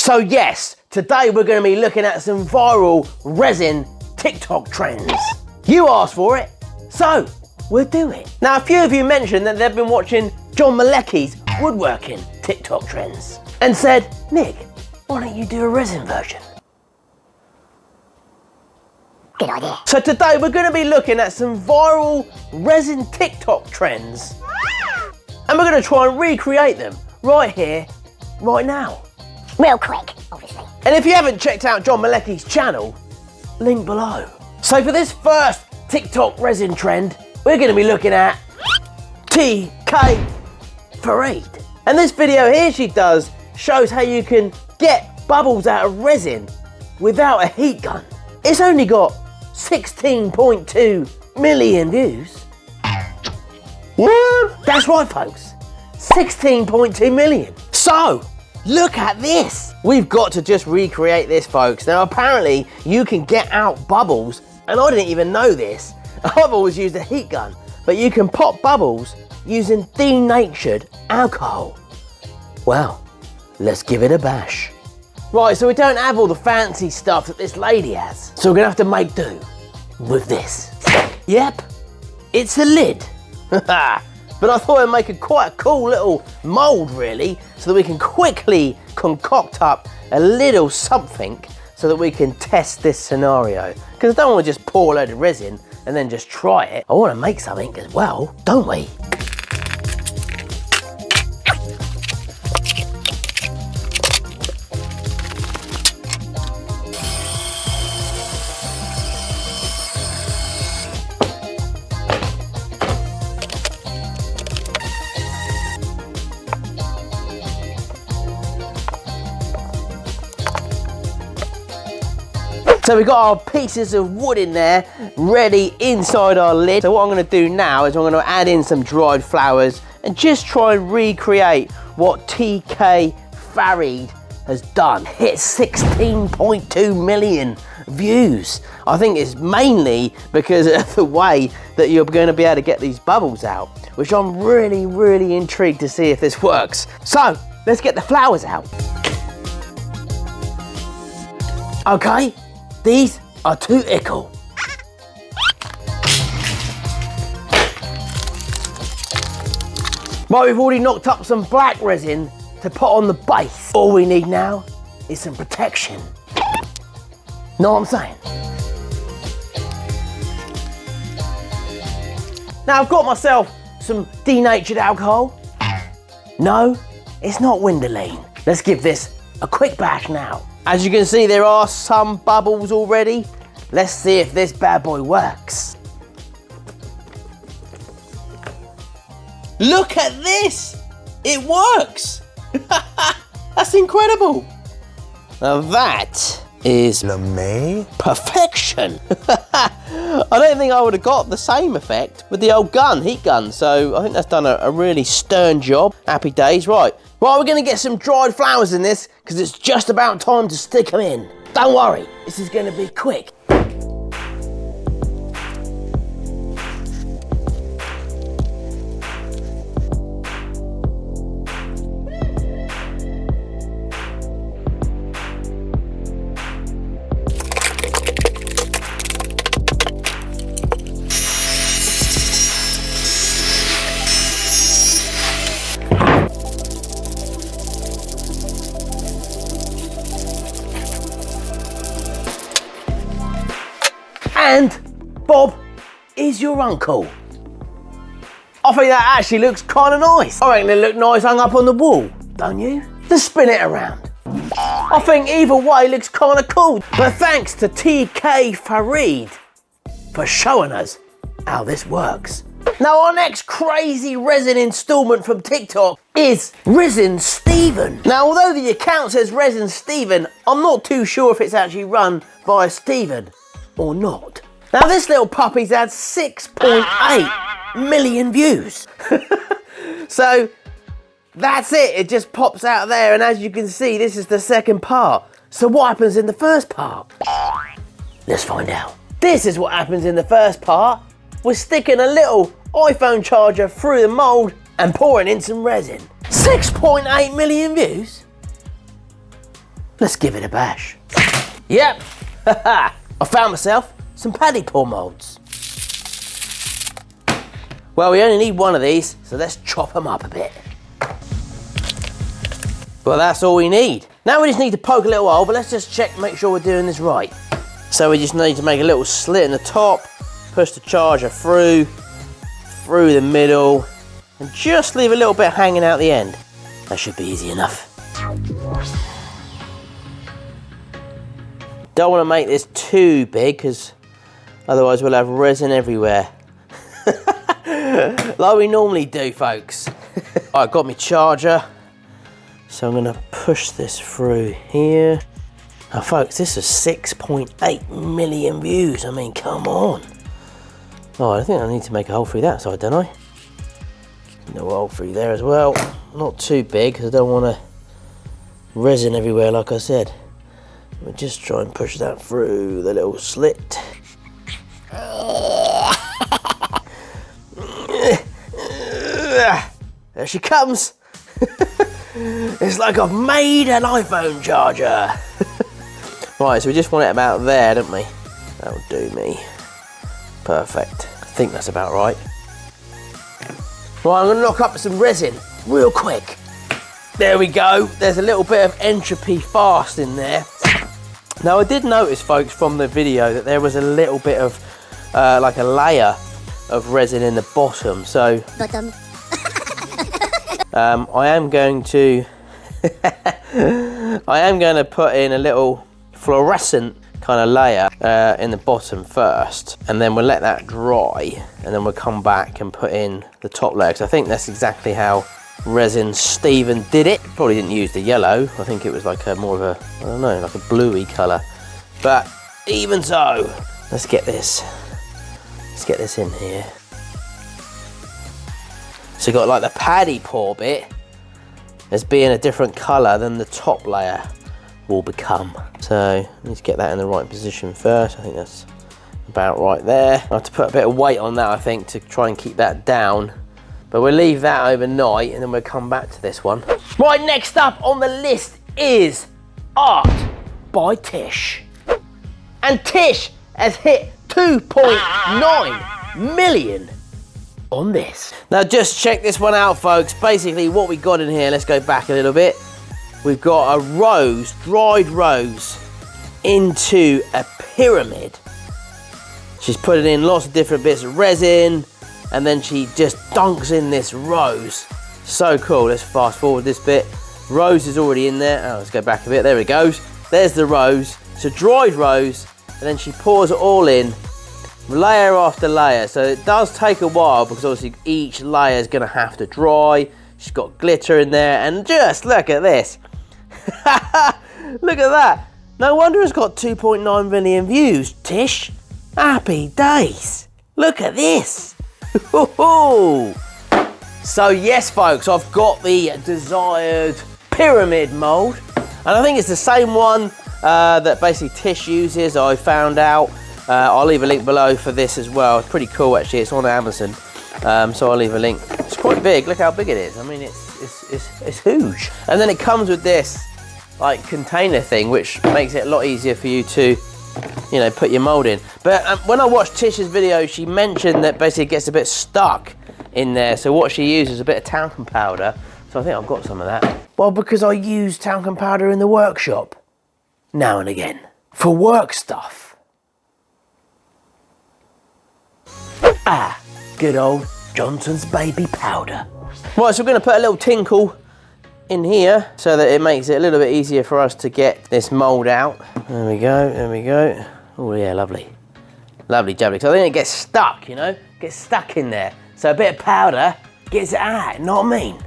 So yes, today we're going to be looking at some viral resin TikTok trends. You asked for it, so we'll do it. Now, a few of you mentioned that they've been watching John Malecki's woodworking TikTok trends and said, Nick, why don't you do a resin version? Good idea. So today we're going to be looking at some viral resin TikTok trends and we're going to try and recreate them right here, right now. Real quick, obviously. And if you haven't checked out John Malecki's channel, link below. So for this first TikTok resin trend, we're going to be looking at TK Farid. And this video here she does shows how you can get bubbles out of resin without a heat gun. It's only got 16.2 million views. What? That's right, folks. 16.2 million. So, look at this. We've got to just recreate this, folks. Now, apparently, you can get out bubbles, and I didn't even know this. I've always used a heat gun, but you can pop bubbles using denatured alcohol. Well, let's give it a bash. Right, so we don't have all the fancy stuff that this lady has, so we're gonna have to make do with this. Yep, it's a lid. But I thought it'd make quite a cool little mold, really, so that we can quickly concoct up a little something so that we can test this scenario. Because I don't want to just pour a load of resin and then just try it. I want to make something as well, don't we? So we've got our pieces of wood in there, ready inside our lid. So what I'm gonna do now is I'm gonna add in some dried flowers and just try and recreate what TK Farid has done. Hit 16.2 million views. I think it's mainly because of the way that you're gonna be able to get these bubbles out, which I'm really, really intrigued to see if this works. So let's get the flowers out. Okay. These are too ickle. Right, we've already knocked up some black resin to put on the base. All we need now is some protection. Know what I'm saying? Now I've got myself some denatured alcohol. No, it's not Windoline. Let's give this a quick bash now. As you can see, there are some bubbles already. Let's see if this bad boy works. Look at this! It works! That's incredible! Now that is perfection. I don't think I would have got the same effect with the old gun, heat gun, so I think that's done a really stern job. Happy days, right. Right, we're gonna get some dried flowers in this because it's just about time to stick them in. Don't worry, this is gonna be quick. And Bob is your uncle. I think that actually looks kind of nice. I reckon it look nice hung up on the wall, don't you? Just spin it around. I think either way looks kind of cool. But thanks to TK Farid for showing us how this works. Now our next crazy resin installment from TikTok is Resin Steven. Now although the account says Resin Steven, I'm not too sure if it's actually run by Steven or not. Now this little puppy's had 6.8 million views. So that's it, it just pops out there, and as you can see, this is the second part. So what happens in the first part? Let's find out. This is what happens in the first part. We're sticking a little iPhone charger through the mold and pouring in some resin. 6.8 million views? let's give it a bash. Yep, I found myself some paddy pour moulds. Well, we only need one of these, so let's chop them up a bit. Well, that's all we need. Now we just need to poke a little hole, but let's just check, make sure we're doing this right. So we just need to make a little slit in the top, push the charger through the middle, and just leave a little bit hanging out the end. That should be easy enough. Don't want to make this too big, because otherwise we'll have resin everywhere. Like we normally do, folks. I've got my charger, so I'm going to push this through here. Now, folks, this is 6.8 million views. I mean, come on. Oh, I think I need to make a hole through that side, don't I? No hole through there as well. Not too big, because I don't want to resin everywhere, like I said. We'll just try and push that through the little slit. There she comes. It's like I've made an iPhone charger. Right, so we just want it about there, don't we? That'll do me. Perfect. I think that's about right. Right, I'm going to knock up some resin real quick. There we go. There's a little bit of entropy fast in there. Now, I did notice, folks, from the video that there was a little bit of like a layer of resin in the bottom. So I am going to put in a little fluorescent kind of layer in the bottom first, and then we'll let that dry, and then we'll come back and put in the top layer, because I think that's exactly how Resin Stephen did it. Probably didn't use the yellow. I think it was like a more of a, I don't know, like a bluey colour. But even so, let's get this in here. So you got like the paddy pour bit as being a different colour than the top layer will become. So I need to get that in the right position first. I think that's about right there. I have to put a bit of weight on that, I think, to try and keep that down. But we'll leave that overnight and then we'll come back to this one. Right, next up on the list is art by Tish. And Tish has hit 2.9 million on this. Now just check this one out, folks. Basically what we got in here, let's go back a little bit. We've got a rose, dried rose, into a pyramid. She's putting in lots of different bits of resin, and then she just dunks in this rose. So cool. Let's fast forward this bit. Rose is already in there. Oh, let's go back a bit. There it goes. There's the rose. It's a dried rose, and then she pours it all in, layer after layer. So it does take a while, because obviously each layer is going to have to dry. She's got glitter in there, and just look at this. Look at that. No wonder it's got 2.9 million views, Tish. Happy days. Look at this. So yes, folks, I've got the desired pyramid mold, and I think it's the same one that basically Tish uses. I found out. I'll leave a link below for this as well. It's pretty cool, actually. It's on Amazon, so I'll leave a link. It's quite big. Look how big it is. I mean, it's huge. And then it comes with this like container thing, which makes it a lot easier for you to, you know, put your mold in. But when I watched Tish's video, she mentioned that basically it gets a bit stuck in there. So what she uses is a bit of talcum powder. So I think I've got some of that. Well, because I use talcum powder in the workshop now and again for work stuff. Ah, good old Johnson's baby powder. Right, so we're going to put a little tinkle in here so that it makes it a little bit easier for us to get this mould out. There we go, there we go. Oh yeah, lovely. Lovely jubbly. Because I think it gets stuck, you know? Gets stuck in there. So a bit of powder gets it out, know what I mean?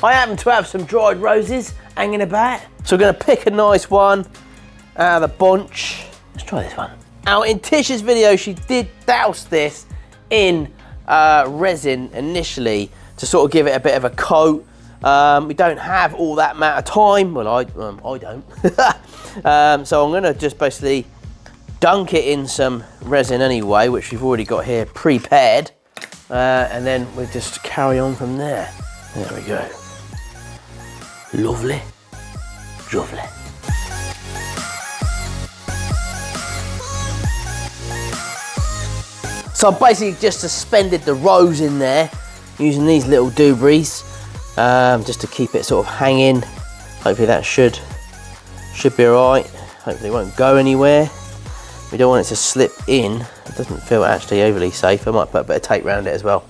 I happen to have some dried roses hanging about. So we're going to pick a nice one out of the bunch. Let's try this one. Now in Tish's video, she did douse this in resin initially to sort of give it a bit of a coat. We don't have all that amount of time. Well, I don't. So I'm going to just basically dunk it in some resin anyway, which we've already got here prepared. And then we'll just carry on from there. There we go. Lovely. Lovely. So I basically just suspended the rose in there using these little dooblies, just to keep it sort of hanging. Hopefully that should be alright. Hopefully it won't go anywhere. We don't want it to slip in. It doesn't feel actually overly safe. I might put a bit of tape around it as well.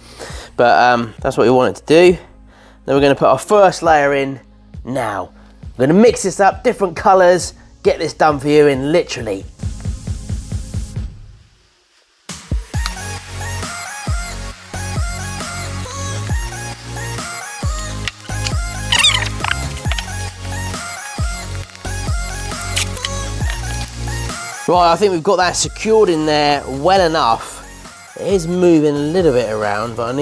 But that's what we want it to do. Then we're going to put our first layer in now. We're going to mix this up, different colours, get this done for you in literally. Right, I think we've got that secured in there well enough. It is moving a little bit around, but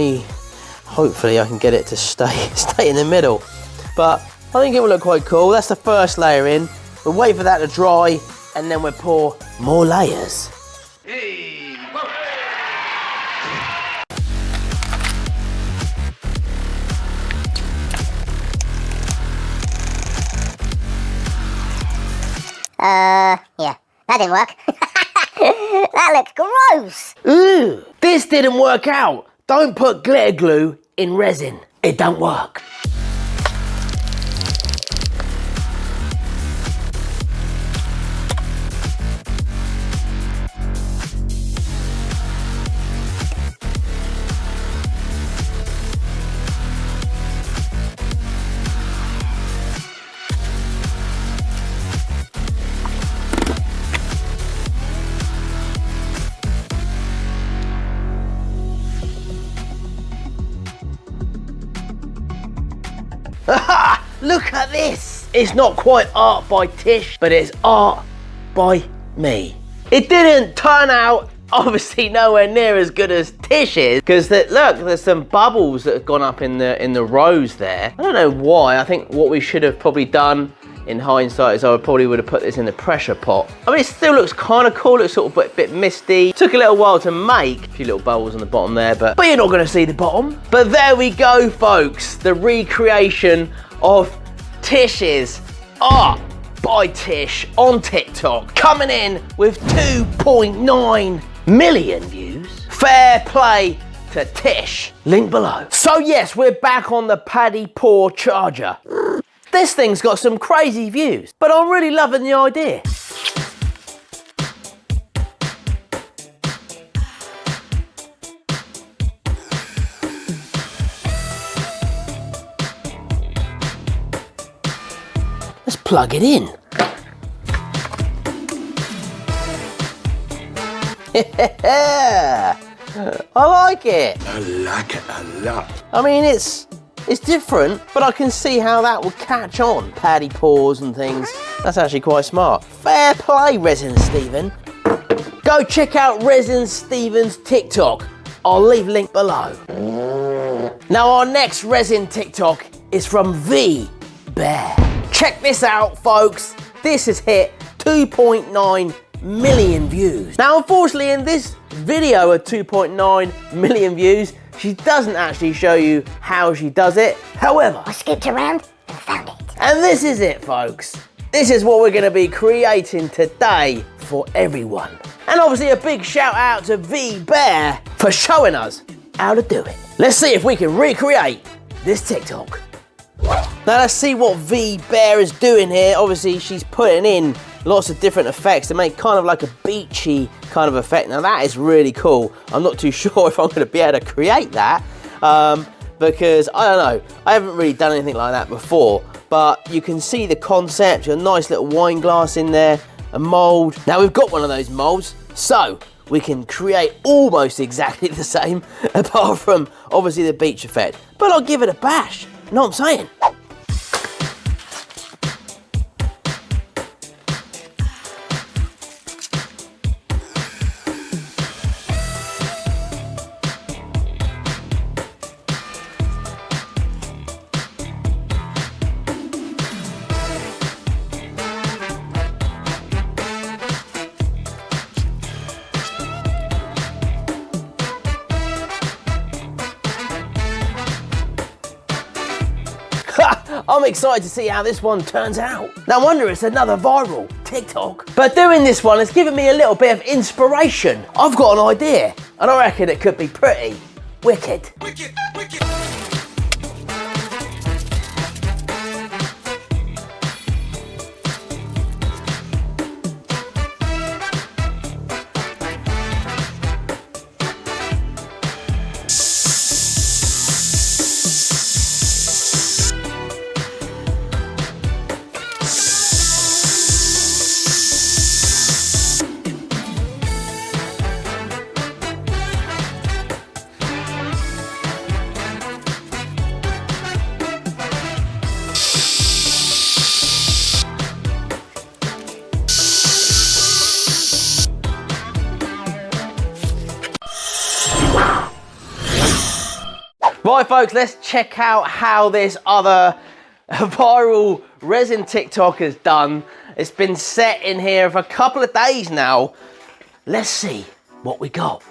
hopefully I can get it to stay in the middle. But I think it will look quite cool. That's the first layer in. We'll wait for that to dry, and then we'll pour more layers. Hey, whoa. Yeah, that didn't work. That looks gross. Ooh, this didn't work out. Don't put glitter glue in resin. It don't work. Aha! Look at this! It's not quite art by Tish, but it's art by me. It didn't turn out obviously nowhere near as good as Tish's, because look, there's some bubbles that have gone up in the rose there. I don't know why. I think what we should have probably done in hindsight is I probably would have put this in the pressure pot. I mean, it still looks kind of cool. It's sort of a bit misty. Took a little while to make. A few little bubbles on the bottom there, but you're not going to see the bottom. But there we go, folks. The recreation of Tish's art by Tish on TikTok, coming in with 2.9 million views. Fair play to Tish. Link below. So yes, we're back on the Paddy Pour charger. This thing's got some crazy views, but I'm really loving the idea. Let's plug it in. I like it. I like it a lot. I mean, it's different, but I can see how that will catch on. Paddy pours and things. That's actually quite smart. Fair play, Resin Stephen. Go check out Resin Stephen's TikTok. I'll leave link below. Now our next Resin TikTok is from V Bear. Check this out, folks. This has hit 2.9 million views. Now, unfortunately, in this video of 2.9 million views, she doesn't actually show you how she does it. However, I skipped around and found it. and this is it, folks. This is what we're going to be creating today for everyone. And obviously a big shout out to V Bear for showing us how to do it. Let's see if we can recreate this TikTok. Now let's see what V Bear is doing here. Obviously she's putting in lots of different effects to make kind of like a beachy kind of effect. Now that is really cool. I'm not too sure if I'm going to be able to create that because I don't know. I haven't really done anything like that before, but you can see the concept. A nice little wine glass in there, a mold. Now we've got one of those molds, so we can create almost exactly the same apart from obviously the beach effect. But I'll give it a bash. You know what I'm saying? I'm excited to see how this one turns out. No wonder it's another viral TikTok. But doing this one has given me a little bit of inspiration. I've got an idea, and I reckon it could be pretty wicked. Wicked, wicked. Right folks, let's check out how this other viral resin TikTok has done. It's been set in here for a couple of days now. Let's see what we got.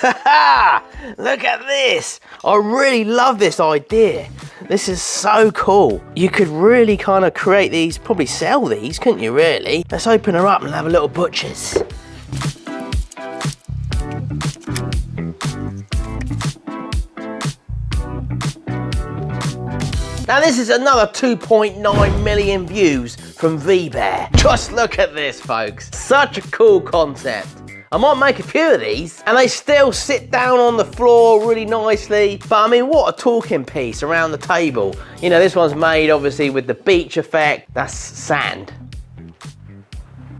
Look at this. I really love this idea. This is so cool. You could really kind of create these, probably sell these, couldn't you really? Let's open her up and have a little butcher's. Now this is another 2.9 million views from V-Bear. Just look at this, folks. Such a cool concept. I might make a few of these, and they still sit down on the floor really nicely. But I mean, what a talking piece around the table. You know, this one's made obviously with the beach effect. That's sand.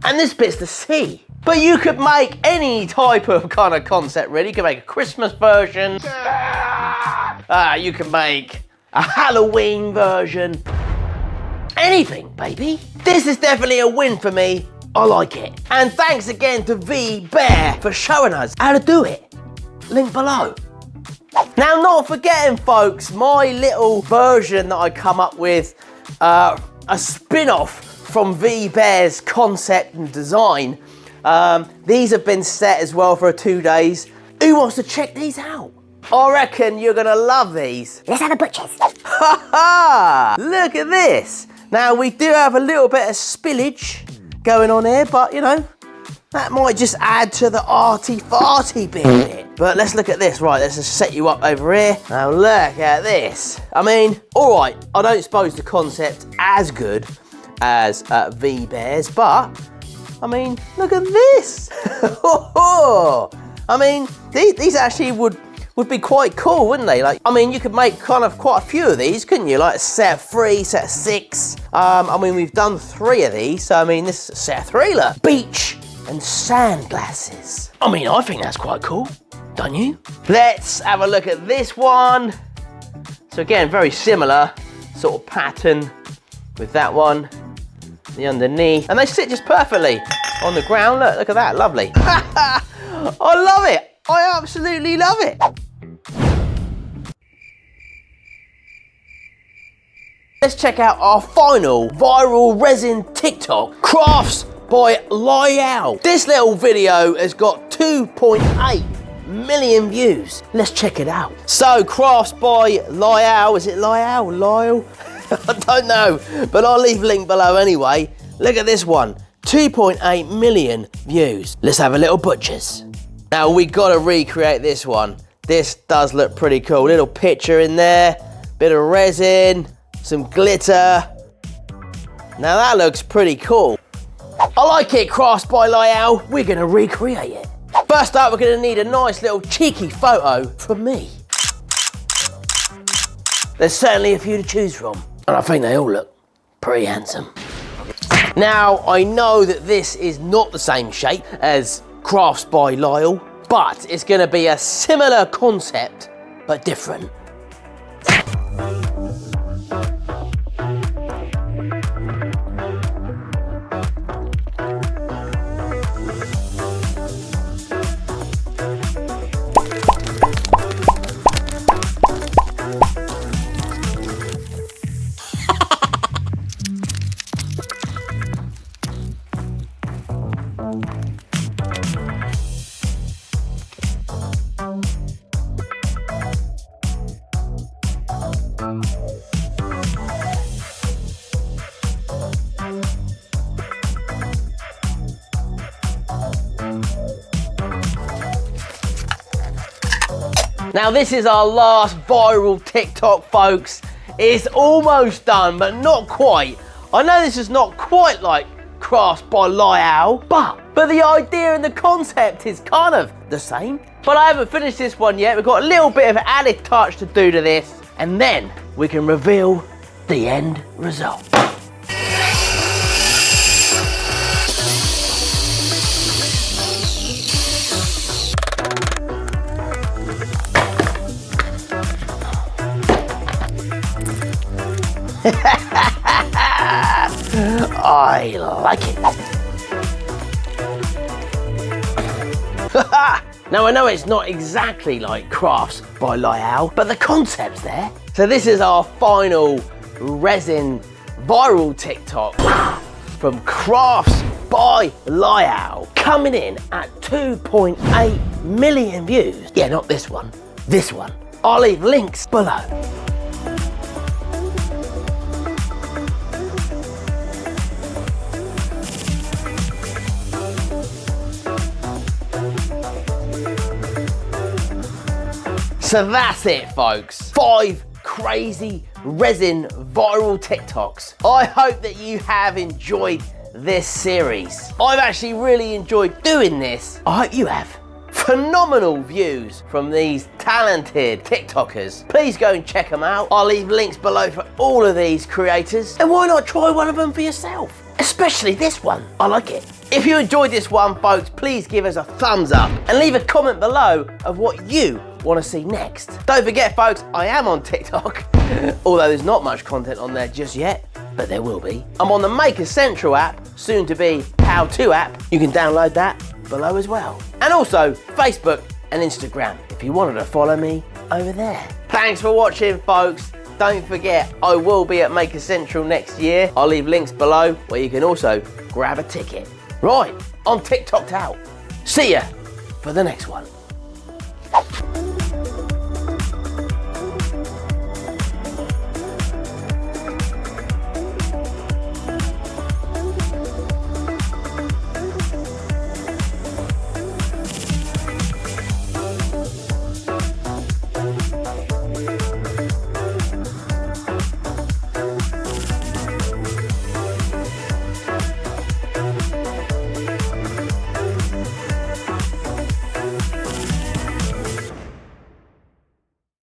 And this bit's the sea. But you could make any type of kind of concept, really. You could make a Christmas version. You could make a Halloween version. Anything, baby. This is definitely a win for me. I like it. And thanks again to V-Bear for showing us how to do it. Link below. Now, not forgetting, folks, my little version that I come up with, a spin-off from V-Bear's concept and design. These have been set as well for 2 days. Who wants to check these out? I reckon you're gonna love these. Let's have a butcher's. Ha ha! Look at this. Now we do have a little bit of spillage going on here, but you know, that might just add to the arty-farty bit of it. But let's look at this. Right, let's just set you up over here. Now look at this. I mean, all right, I don't suppose the concept's as good as V-Bear's, but I mean, look at this. I mean, these actually would be quite cool, wouldn't they? Like, I mean, you could make kind of quite a few of these, couldn't you? Like a set of 3, set of 6. I mean, we've done 3 of these, so I mean, this is a set of 3, look. Beach and sand glasses. I mean, I think that's quite cool, don't you? Let's have a look at this one. So again, very similar sort of pattern with that one, the underneath. And they sit just perfectly on the ground. Look at that, lovely. I love it. I absolutely love it. Let's check out our final viral resin TikTok, Crafts by Lyall. This little video has got 2.8 million views. Let's check it out. So, Crafts by Lyall, is it Lyall? Lyle? I don't know, but I'll leave a link below anyway. Look at this one, 2.8 million views. Let's have a little butcher's. Now we gotta recreate this one. This does look pretty cool. Little picture in there, bit of resin, some glitter. Now that looks pretty cool. I like it, Crafts by Lyall. We're gonna recreate it. First up, we're gonna need a nice little cheeky photo from me. There's certainly a few to choose from, and I think they all look pretty handsome. Now, I know that this is not the same shape as Crafts by Lyall, but it's gonna be a similar concept, but different. Now this is our last viral TikTok, folks. It's almost done, but not quite. I know this is not quite like Crafts by Lyall, but the idea and the concept is kind of the same. But I haven't finished this one yet. We've got a little bit of an added touch to do to this, and then we can reveal the end result. I like it. Now I know it's not exactly like Crafts by Lyall, but the concept's there. So this is our final resin viral TikTok from Crafts by Lyall, coming in at 2.8 million views. Yeah, not this one, this one. I'll leave links below. So that's it, folks. 5 crazy resin viral TikToks. I hope that you have enjoyed this series. I've actually really enjoyed doing this. I hope you have. Phenomenal views from these talented TikTokers. Please go and check them out. I'll leave links below for all of these creators. And why not try one of them for yourself? Especially this one. I like it. If you enjoyed this one, folks, please give us a thumbs up and leave a comment below of what you want to see next. Don't forget, folks, I am on TikTok, although there's not much content on there just yet, but there will be. I'm on the Maker Central app, soon to be How To app. You can download that below as well. And also Facebook and Instagram, if you wanted to follow me over there. Thanks for watching, folks. Don't forget, I will be at Maker Central next year. I'll leave links below where you can also grab a ticket. Right, I'm TikToked out. See ya for the next one.